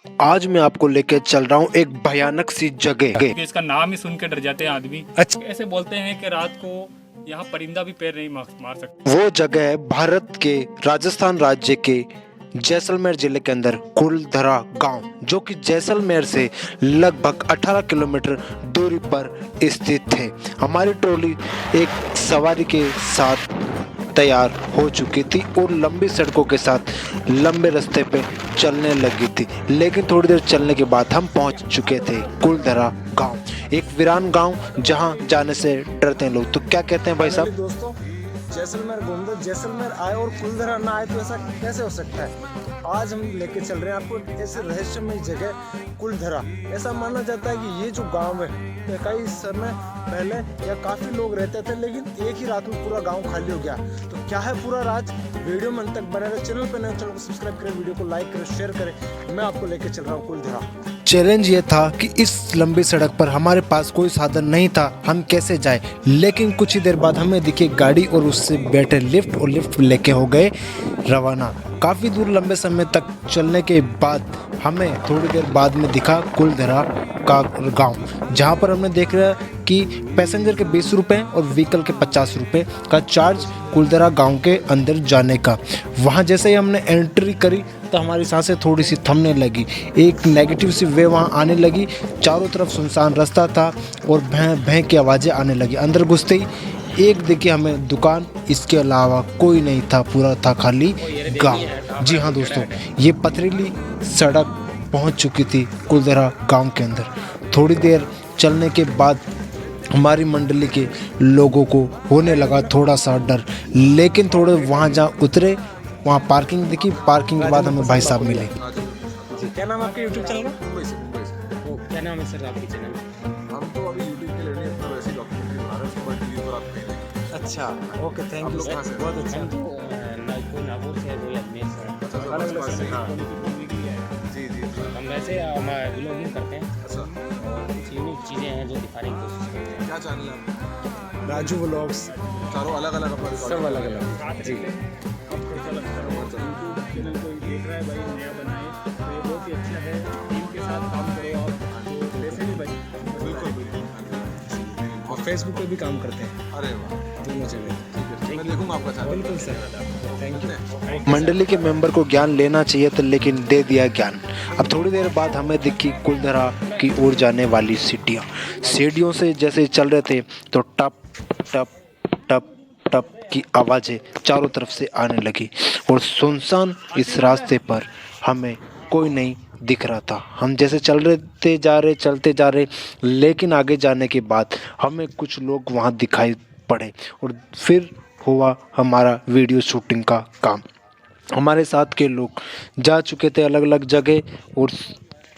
आज मैं आपको लेकर चल रहा हूँ एक भयानक सी जगह। कि इसका नाम ही सुन के डर जाते हैं आदमी। अच्छा। ऐसे बोलते हैं कि रात को यहाँ परिंदा भी पैर नहीं मार सकता। वो जगह है भारत के राजस्थान राज्य के जैसलमेर जिले के अंदर कुलधरा गांव, जो कि जैसलमेर से लगभग 18 किलोमीटर दूरी पर स्थित है। हमारी ट्रॉली एक सवारी के साथ तैयार हो चुकी थी और लंबी सड़कों के साथ लंबे रास्ते पे चलने लगी थी, लेकिन थोड़ी देर चलने के बाद हम पहुंच चुके थे कुलधरा गांव, एक वीरान गांव जहां जाने से डरते हैं लोग। तो क्या कहते हैं भाई साहब? दोस्तों, जैसलमेर घूम दो, जैसलमेर आए और कुलधरा ना आए तो ऐसा कैसे हो सकता है। आज हम लेके चल रहे हैं आपको ऐसे रहस्यमय जगह कुलधरा। ऐसा माना जाता है कि ये जो गांव है कई समय पहले या काफी लोग रहते थे, लेकिन एक ही रात में पूरा गांव खाली हो गया। तो क्या है पूरा राज, वीडियो में अंत तक बने रहे। चैनल पर नए, चैनल को सब्सक्राइब करें, वीडियो को लाइक करें, शेयर करें। मैं आपको लेके चल रहा हूँ कुलधरा। चैलेंज ये था कि इस लंबी सड़क पर हमारे पास कोई साधन नहीं था, हम कैसे जाए। लेकिन कुछ ही देर बाद हमें दिखी गाड़ी और उससे बैठे लिफ्ट, और लिफ्ट लेके हो गए रवाना। काफ़ी दूर लंबे समय तक चलने के बाद हमें थोड़ी देर बाद में दिखा कुलधरा का गांव, जहां पर हमने देख रहा कि पैसेंजर के 20 रुपये और व्हीकल के 50 रुपये का चार्ज कुलधरा गांव के अंदर जाने का। वहां जैसे ही हमने एंट्री करी तो हमारी सांसें थोड़ी सी थमने लगी, एक नेगेटिव सी वे वहाँ आने लगी। चारों तरफ सुनसान रास्ता था और भैं भैं की आवाज़ें आने लगी। अंदर घुसते ही एक देखिए हमें दुकान, इसके अलावा कोई नहीं था, पूरा था खाली गांव। जी हाँ दोस्तों, ये पथरीली सड़क पहुंच चुकी थी कुलधरा गांव के अंदर। थोड़ी देर चलने के बाद हमारी मंडली के लोगों को होने लगा थोड़ा सा डर, लेकिन थोड़े वहाँ जहाँ उतरे वहाँ पार्किंग दिखी। पार्किंग के बाद हमें भाई साहब मिले। जी, क्या नाम है आपके यूट्यूब चैनल का? मुंबई से। ओ, क्या नाम है सर आपके चैनल का? हम तो अभी यूट्यूब के लिए नहीं, अपना वैसे डॉक्यूमेंट्री बना रहे हैं, उसके बाद टीवी पर आप कहीं नहीं। अच्छा, ओके, थैंक आप यू लोग कहाँ सर, से? बहुत अच्छा। कोई नागौर से है, कोई अजमेर से है। अच्छा, तो बस पास से ही। हाँ। जी जी जी। हम वैसे व्लॉगिंग करते हैं अच्छा, और कुछ यूनिक चीज़ें हैं जो दिखाने की कोशिश करते हैं। क्या चैनल है आपका? राजू व्लॉग्स, चारों अलग अलग अपना सब रिकॉर्डिंग अलग अलग। जी, चैनल कोई देख रहा है भाई, नया बनाए तो ये बहुत ही अच्छा है। टीम के साथ काम करो आप, तो पैसे भी बचे। बिल्कुल बिल्कुल। और फेसबुक पे भी काम करते हैं, अरे वाह, दोनों जगह। ठीक है, मैं देखूंगा आपका चैनल। बिल्कुल सर, थैंक यू। मंडली के मेंबर को ज्ञान लेना चाहिए था, लेकिन दे दिया ज्ञान। अब थोड़ी देर बाद हमें दिखी कुलधरा की ओर जाने वाली सीढ़ियाँ। सीढ़ियों से जैसे चल रहे थे तो टप टप टप टप की आवाज़ें चारों तरफ से आने लगी और सुनसान इस रास्ते पर हमें कोई नहीं दिख रहा था। हम जैसे चलते जा रहे, लेकिन आगे जाने के बाद हमें कुछ लोग वहाँ दिखाई पड़े और फिर हुआ हमारा वीडियो शूटिंग का काम। हमारे साथ के लोग जा चुके थे अलग अलग जगह और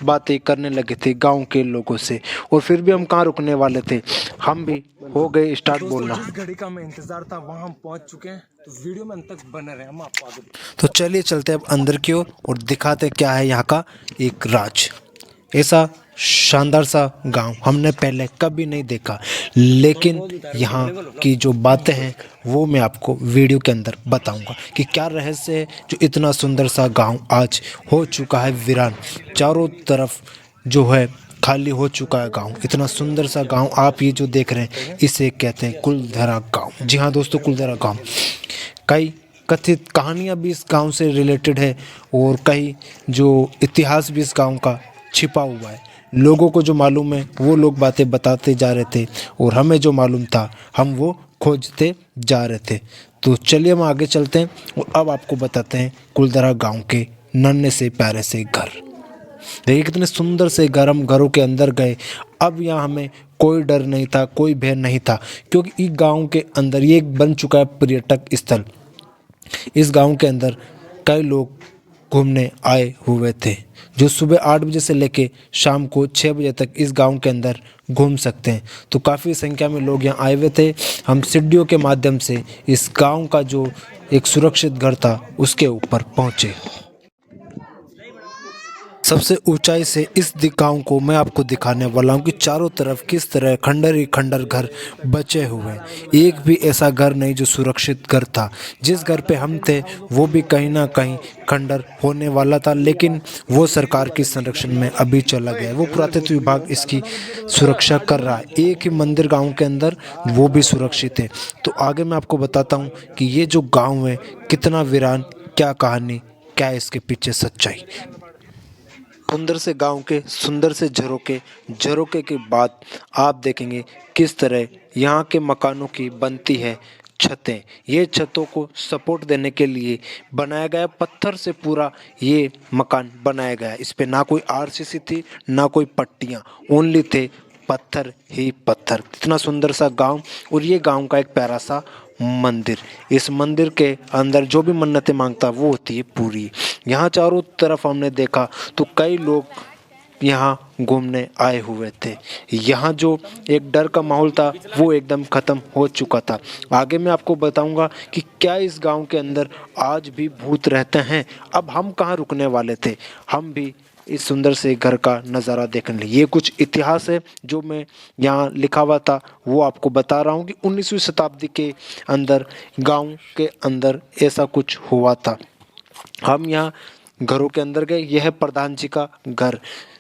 बातें करने लगे थे गांव के लोगों से, और फिर भी हम कहाँ रुकने वाले थे, हम भी हो गए स्टार्ट बोलना। जिस घड़ी का मैं इंतजार था वहाँ हम पहुँच चुके हैं, तो वीडियो में अंत तक बने रहे, हम आपको आगे। तो चलिए चलते हैं अब अंदर की ओर और दिखाते क्या है यहाँ का एक राज। ऐसा शानदार सा गांव हमने पहले कभी नहीं देखा, लेकिन यहाँ की जो बातें हैं वो मैं आपको वीडियो के अंदर बताऊंगा कि क्या रहस्य है जो इतना सुंदर सा गांव आज हो चुका है वीरान। चारों तरफ जो है खाली हो चुका है गांव। इतना सुंदर सा गांव आप ये जो देख रहे हैं इसे कहते हैं कुलधरा गांव। जी हाँ दोस्तों, कुलधरा गांव। कई कथित कहानियाँ भी इस गांव से रिलेटेड है और कई जो इतिहास भी इस गांव का छिपा हुआ है। लोगों को जो मालूम है वो लोग बातें बताते जा रहे थे और हमें जो मालूम था हम वो खोजते जा रहे थे। तो चलिए हम आगे चलते हैं और अब आपको बताते हैं कुलधरा गांव के नन्हे से प्यारे से घर। देखिए कितने सुंदर से घर, हम घरों के अंदर गए। अब यहाँ हमें कोई डर नहीं था, कोई भय नहीं था, क्योंकि इस गांव के अंदर ये एक बन चुका है पर्यटक स्थल। इस गांव के अंदर कई लोग घूमने आए हुए थे जो सुबह 8 बजे से लेके शाम को 6 बजे तक इस गांव के अंदर घूम सकते हैं। तो काफ़ी संख्या में लोग यहाँ आए हुए थे। हम सीढ़ियों के माध्यम से इस गांव का जो एक सुरक्षित घर था उसके ऊपर पहुँचे। सबसे ऊंचाई से इस गांव को मैं आपको दिखाने वाला हूं कि चारों तरफ किस तरह खंडर ही खंडर घर बचे हुए हैं। एक भी ऐसा घर नहीं जो सुरक्षित घर था। जिस घर पे हम थे वो भी कहीं ना कहीं खंडर होने वाला था, लेकिन वो सरकार की संरक्षण में अभी चला गया। वो पुरातत्व विभाग इसकी सुरक्षा कर रहा है। एक ही मंदिर गांव के अंदर, वो भी सुरक्षित है। तो आगे मैं आपको बताता हूँ कि ये जो गाँव है कितना वीरान, क्या कहानी, क्या है इसके पीछे सच्चाई। सुंदर से गांव के सुंदर से झरोके के बाद आप देखेंगे किस तरह यहाँ के मकानों की बनती है छतें। ये छतों को सपोर्ट देने के लिए बनाया गया, पत्थर से पूरा ये मकान बनाया गया। इस पे ना कोई आरसीसी थी, ना कोई पट्टियाँ, ओनली थे पत्थर ही पत्थर। कितना सुंदर सा गांव, और ये गांव का एक प्यारा सा मंदिर। इस मंदिर के अंदर जो भी मन्नतें मांगता वो होती है पूरी। यहाँ चारों तरफ हमने देखा तो कई लोग यहाँ घूमने आए हुए थे। यहाँ जो एक डर का माहौल था वो एकदम ख़त्म हो चुका था। आगे मैं आपको बताऊंगा कि क्या इस गांव के अंदर आज भी भूत रहते हैं। अब हम कहाँ रुकने वाले थे, हम भी इस सुंदर से घर का नज़ारा देखने लिए। ये कुछ इतिहास है जो मैं यहाँ लिखा हुआ था वो आपको बता रहा हूँ कि 19वीं शताब्दी के अंदर गांव के अंदर ऐसा कुछ हुआ था। हम यहाँ घरों के अंदर गए। यह है प्रधान जी का घर,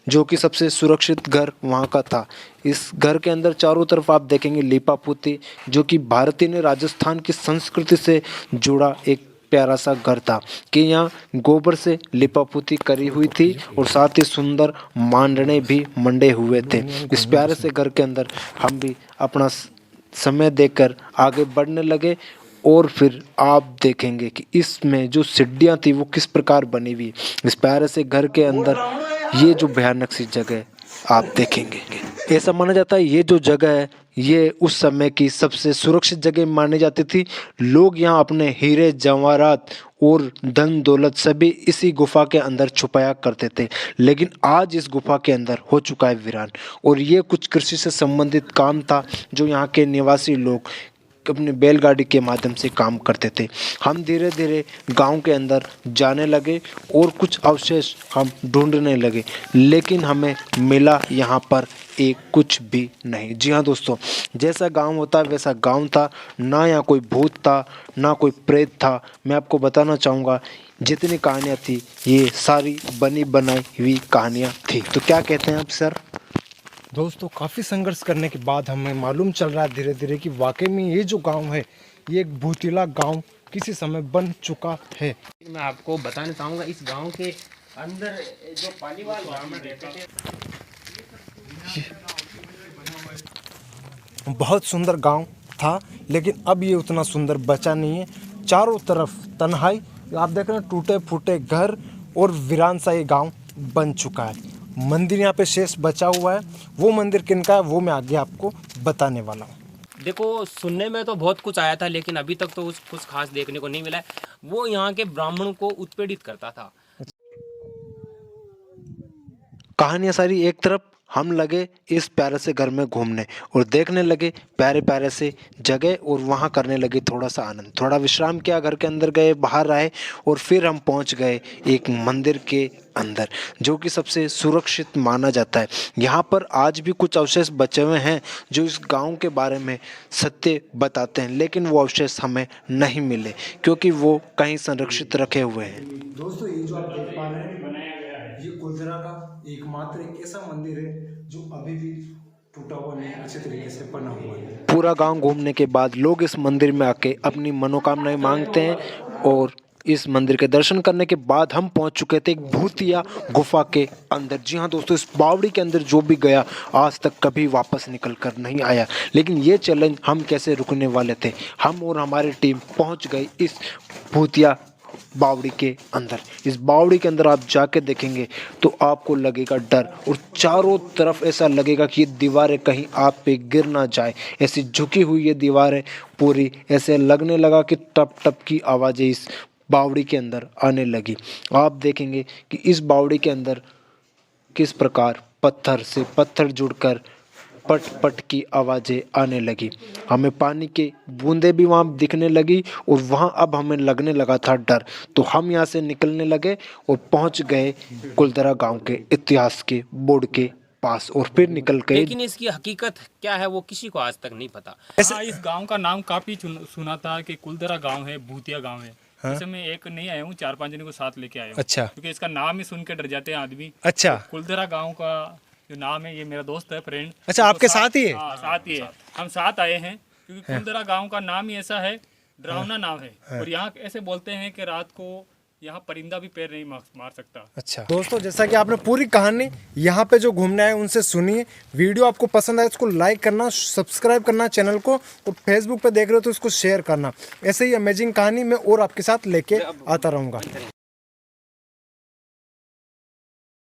जो कि सबसे सुरक्षित घर वहाँ का था। इस घर के अंदर चारों तरफ आप देखेंगे लीपा पोती, जो कि भारतीय ने राजस्थान की संस्कृति से जुड़ा एक प्यारा सा घर था कि यहाँ गोबर से लिपापोती करी हुई थी और साथ ही सुंदर मांडने भी मंडे हुए थे। इस प्यारे से घर के अंदर हम भी अपना समय देकर आगे बढ़ने लगे, और फिर आप देखेंगे कि इसमें जो सीढ़ियाँ थी वो किस प्रकार बनी हुई। इस प्यारे से घर के अंदर ये जो भयानक सी जगह आप देखेंगे, ऐसा माना जाता है ये जो जगह है ये उस समय की सबसे सुरक्षित जगह मानी जाती थी। लोग यहाँ अपने हीरे जवाहरात और धन दौलत सभी इसी गुफा के अंदर छुपाया करते थे। लेकिन आज इस गुफा के अंदर हो चुका है वीरान, और ये कुछ कृषि से संबंधित काम था जो यहाँ के निवासी लोग अपने बैलगाड़ी के माध्यम से काम करते थे। हम धीरे धीरे गांव के अंदर जाने लगे और कुछ अवशेष हम ढूंढने लगे, लेकिन हमें मिला यहाँ पर एक कुछ भी नहीं। जी हाँ दोस्तों, जैसा गांव होता है वैसा गांव था। ना यहाँ कोई भूत था, ना कोई प्रेत था। मैं आपको बताना चाहूँगा जितनी कहानियाँ थी ये सारी बनी बनाई हुई कहानियाँ थी। तो क्या कहते हैं आप सर? दोस्तों, काफ़ी संघर्ष करने के बाद हमें मालूम चल रहा है धीरे धीरे कि वाकई में ये जो गांव है ये एक भूतिला गांव किसी समय बन चुका है। मैं आपको बताना चाहूँगा इस गांव के अंदर जो पालीवाल ब्राह्मण रहते थे, बहुत सुंदर गांव था, लेकिन अब ये उतना सुंदर बचा नहीं है। चारों तरफ तन्हाई, आप देख रहे हैं टूटे फूटे घर और वीरान सा ये गांव बन चुका है। मंदिर यहाँ पे शेष बचा हुआ है। वो मंदिर किनका है वो मैं आगे आपको बताने वाला हूँ। देखो सुनने में तो बहुत कुछ आया था, लेकिन अभी तक तो कुछ खास देखने को नहीं मिला है। वो यहाँ के ब्राह्मणों को उत्पीड़ित करता था। कहानियाँ सारी एक तरफ, हम लगे इस प्यारे से घर में घूमने और देखने लगे प्यारे प्यारे से जगह, और वहाँ करने लगे थोड़ा सा आनंद। थोड़ा विश्राम किया, घर के अंदर गए, बाहर आए, और फिर हम पहुँच गए एक मंदिर के अंदर जो कि सबसे सुरक्षित माना जाता है। यहाँ पर आज भी कुछ अवशेष बचे हुए हैं जो इस गांव के बारे में सत्य बताते हैं, लेकिन वो अवशेष हमें नहीं मिले क्योंकि वो कहीं संरक्षित रखे हुए हैं। दोस्तों, ये जो आप देख पा रहे हैं ये कुलधरा का एकमात्र एक ऐसा मंदिर है जो अभी भी टूटा हुआ नहीं, अच्छे तरीके से बना हुआ है। पूरा गांव घूमने के बाद लोग इस मंदिर में आके अपनी मनोकामनाएं मांगते हैं, और इस मंदिर के दर्शन करने के बाद हम पहुंच चुके थे एक भूतिया गुफा के अंदर। जी हाँ दोस्तों, इस बावड़ी के अंदर जो भी गया आज तक कभी वापस निकल कर नहीं आया। लेकिन ये चैलेंज हम कैसे रुकने वाले थे। हम और हमारी टीम पहुंच गई इस भूतिया बावड़ी के अंदर। इस बावड़ी के अंदर आप जाके देखेंगे तो आपको लगेगा डर, और चारों तरफ ऐसा लगेगा कि ये दीवारें कहीं आप पे गिर ना जाए। ऐसी झुकी हुई ये दीवारें पूरी, ऐसे लगने लगा कि टप टप की आवाज़ें इस बावड़ी के अंदर आने लगी। आप देखेंगे कि इस बावड़ी के अंदर किस प्रकार पत्थर से पत्थर जुड़कर पट पट की आवाज़ें आने लगी। हमें पानी के बूंदें भी वहाँ दिखने लगी और वहाँ अब हमें लगने लगा था डर। तो हम यहाँ से निकलने लगे और पहुँच गए कुलधरा गांव के इतिहास के बोर्ड के पास और फिर निकल गए। लेकिन इसकी हकीकत क्या है वो किसी को आज तक नहीं पता। हाँ, इस गांव का नाम काफी सुना था कि कुलधरा गांव है, भूतिया गांव है। वैसे मैं एक नहीं आया हूँ, 4-5 जने को साथ लेके आया हूँ। अच्छा। क्योंकि इसका नाम ही सुन के डर जाते हैं आदमी। अच्छा। कुलधरा गांव का जो नाम है, ये मेरा दोस्त है, फ्रेंड। अच्छा, आपके साथ ही है? हाँ, साथ ही है। हम साथ आए हैं क्योंकि कुलधरा गांव का नाम ही ऐसा है, डरावना नाम है। और यहाँ ऐसे बोलते हैं कि रात को यहाँ परिंदा भी पैर नहीं मार सकता। अच्छा दोस्तों, जैसा कि आपने पूरी कहानी यहाँ पे जो घूमने आए उनसे सुनी। वीडियो आपको पसंद आए इसको लाइक करना, सब्सक्राइब करना चैनल को, और फेसबुक पे देख रहे हो तो इसको शेयर करना। ऐसे ही अमेजिंग कहानी मैं और आपके साथ लेके आता रहूँगा।